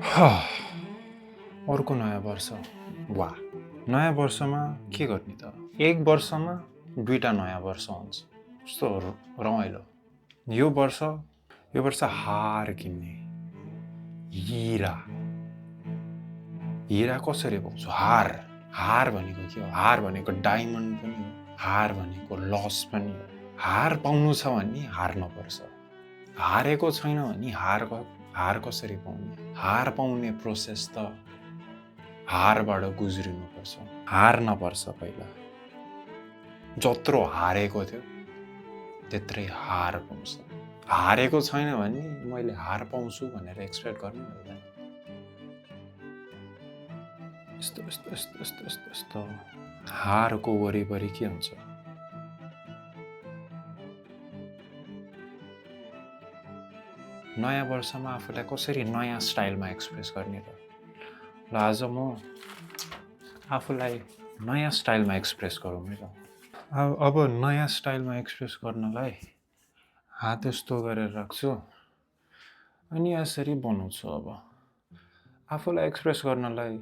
अर्को नयाँ वर्ष वाह नयाँ वर्षमा के गर्ने त एक वर्षमा दुईटा नयाँ वर्ष हुन्छ कस्तो रमाइलो यो वर्ष हार किन्ने हीरा कसरी पाउँछु हार भनेको के हो हार भनेको डायमन्ड पनि हो हार भनेको लस पनि हो हार पाउनु छ भने हार्नुपर्छ हारेको छैन भने हार कसरी पाउने हार पाउने प्रोसेस त हारबाट गुज्रिनुपर्छ हार्न पर्छ पहिला जत्रो हारेको थियो त्यत्रै हार पाउँछ हारेको छैन भने मैले हार पाउँछु भनेर एक्सपेक्ट गर्नु हुँदैन यस्तो हारको वरिपरि के हुन्छ नयाँ वर्षमा आफूलाई कसरी नयाँ स्टाइलमा एक्सप्रेस गर्ने त ल आज म आफूलाई नयाँ स्टाइलमा एक्सप्रेस गरौँ है त अब नयाँ स्टाइलमा एक्सप्रेस गर्नलाई हात यस्तो गरेर राख्छु अनि यसरी बनाउँछु अब आफूलाई एक्सप्रेस गर्नलाई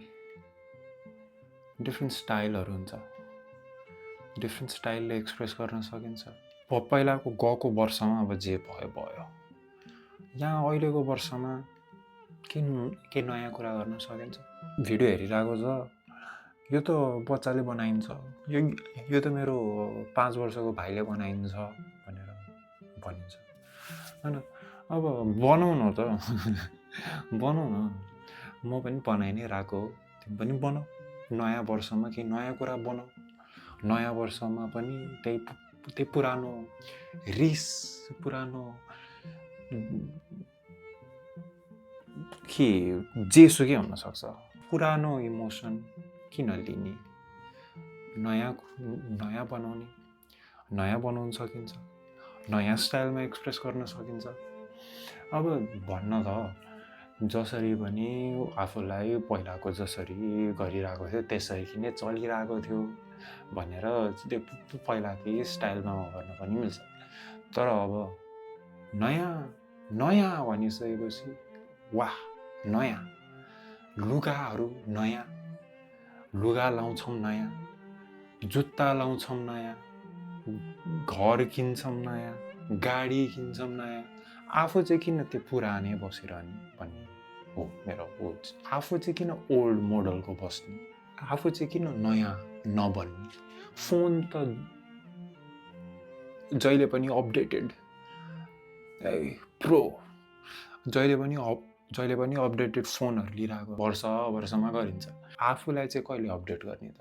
डिफ्रेन्ट स्टाइलहरू हुन्छ डिफ्रेन्ट स्टाइलले एक्सप्रेस गर्न सकिन्छ पहिलाको गएको वर्षमा अब जे भयो यहाँ अहिलेको वर्षमा के नयाँ कुरा गर्न सकिन्छ भिडियो हेरिरहेको छ यो त बच्चाले बनाइन्छ यो त मेरो 5 वर्षको भाइले बनाइन्छ भनेर भनिन्छ हैन अब बनाऊ न त बनाऊ न म पनि बनाइ नै रहेको हो तिमी पनि बनाऊ नयाँ वर्षमा के नयाँ कुरा बनाऊ नयाँ वर्षमा पनि त्यही पुरानो रिस पुरानो के जेसुकै हुन सक्छ पुरानो इमोसन किन लिने नयाँ बनाउन सकिन्छ नयाँ स्टाइलमा एक्सप्रेस गर्न सकिन्छ अब भन्न त जसरी पनि आफूलाई पहिलाको जसरी गरिरहेको थियो त्यसरी नै चलिरहेको थियो भनेर त्यो पहिलाकै स्टाइलमा गर्न पनि मिल्छ तर अब नयाँ भनिसकेपछि वाह नयाँ लुगाहरू नयाँ लुगा लाउँछौँ नयाँ जुत्ता लाउँछौँ नयाँ घर किन्छौँ नयाँ गाडी किन्छौँ नयाँ आफू चाहिँ किन त्यो पुरानै बसिरहने भन्ने हो मेरो सोच आफू चाहिँ किन ओल्ड मोडलको बस्ने आफू चाहिँ किन नयाँ नबन्ने फोन त जहिले पनि अपडेटेड प्रो जहिले पनि अपडेटेड फोनहरू लिइरहेको वर्षमा गरिन्छ आफूलाई चाहिँ कहिले अपडेट गर्ने त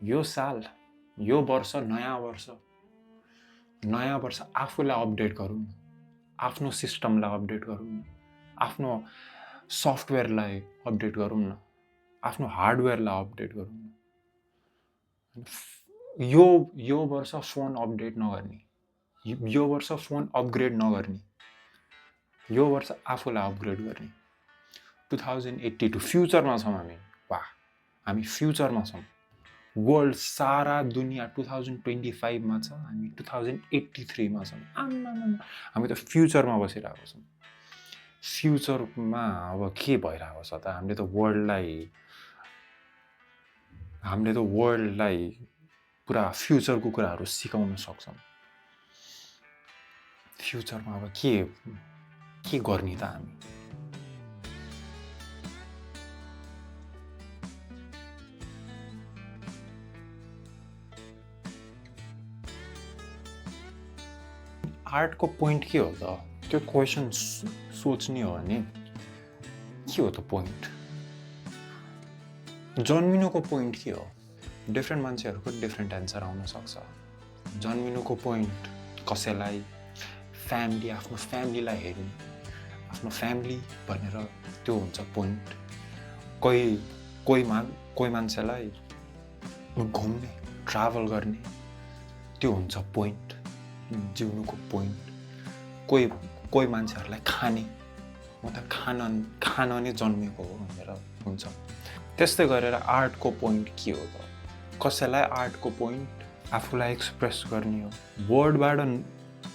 यो साल यो वर्ष नयाँ वर्ष आफूलाई अपडेट गरौँ आफ्नो सिस्टमलाई अपडेट गरौँ आफ्नो सफ्टवेयरलाई अपडेट गरौँ न आफ्नो हार्डवेयरलाई अपडेट गरौँ यो वर्ष फोन अपडेट नगर्ने यो वर्ष फोन अपग्रेड नगर्ने यो वर्ष आफूलाई अपग्रेड गर्ने 2082 फ्युचरमा छौँ हामी फ्युचरमा छौँ वर्ल्ड सारा दुनियाँ 2025 मा छ हामी 2083 मा छौँ हामी त फ्युचरमा बसिरहेको छौँ फ्युचरमा अब के भइरहेको छ त हामीले त वर्ल्डलाई पुरा फ्युचरको कुराहरू सिकाउन सक्छौँ फ्युचरमा अब के गर्ने त हामी आर्टको पोइन्ट के हो त त्यो क्वेसन सोच्ने हो भने के हो त पोइन्ट जन्मिनुको पोइन्ट के हो डिफ्रेन्ट मान्छेहरूको डिफ्रेन्ट एन्सर आउन सक्छ जन्मिनुको पोइन्ट कसैलाई फ्यामिली आफ्नो फ्यामिलीलाई हेर्ने आफ्नो फ्यामिली भनेर त्यो हुन्छ पोइन्ट कोही मान्छेलाई घुम्ने ट्राभल गर्ने त्यो हुन्छ पोइन्ट जिउनुको पोइन्ट कोही मान्छेहरूलाई खाने म त खान नै जन्मेको हो भनेर हुन्छ त्यस्तै गरेर आर्टको पोइन्ट के हो त कसैलाई आर्टको पोइन्ट आफूलाई एक्सप्रेस गर्ने हो वर्डबाट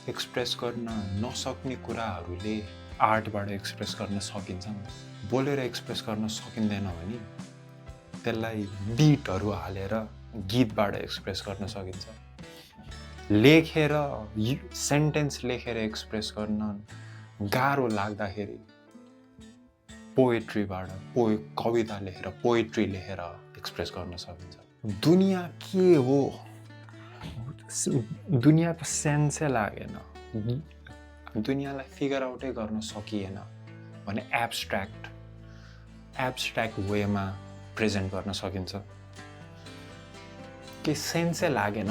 एक्सप्रेस गर्न नसक्ने कुराहरूले आर्टबाट एक्सप्रेस गर्न सकिन्छ नि त। बोलेर एक्सप्रेस गर्न सकिँदैन भने त्यसलाई बिटहरू हालेर गीतबाट एक्सप्रेस गर्न सकिन्छ। लेखेर सेन्टेन्स लेखेर एक्सप्रेस गर्न गाह्रो लाग्दाखेरि पोएट्रीबाट कविता लेखेर पोएट्री लेखेर एक्सप्रेस गर्न सकिन्छ। दुनियाँ के हो दुनियाँको सेन्सै लागेन, दुनियाँलाई फिगर आउटै गर्न सकिएन भने एब्स्ट्र्याक्ट वेमा प्रेजेन्ट गर्न सकिन्छ। के सेन्सै लागेन,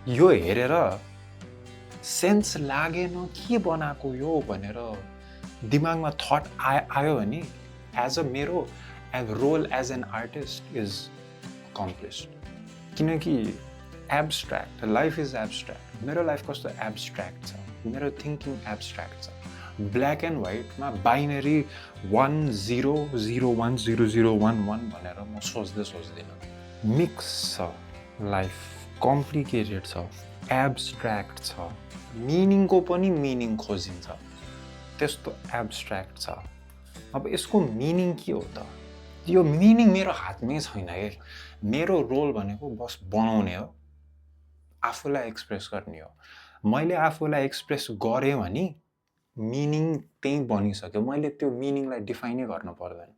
यो हेरेर सेन्स लागेन के बनाएको यो भनेर दिमागमा थट आयो भने मेरो role as an artist is accomplished. किनकि एब्स्ट्र्याक्ट लाइफ इज एब्स्ट्र्याक्ट। मेरो लाइफ कस्तो एब्स्ट्र्याक्ट छ, मेरो थिङ्किङ एब्स्ट्र्याक्ट छ। ब्ल्याक एन्ड व्हाइटमा बाइनरी 1 0 0 1 0 0 1 1 भनेर म सोच्दिनँ। मिक्स छ लाइफ, कम्प्लिकेटेड छ, एब्स्ट्र्याक्ट छ, मिनिङको पनि मिनिङ खोजिन्छ, त्यस्तो एब्स्ट्र्याक्ट छ। अब यसको मिनिङ के हो त? यो मिनिङ मेरो हातमै छैन के। मेरो रोल भनेको बस बनाउने हो, आफूलाई एक्सप्रेस गर्ने हो। मैले आफूलाई एक्सप्रेस गरेँ भने मिनिङ त्यही बनिसक्यो। मैले त्यो मिनिङलाई डिफाइनै गर्न पर्दैन।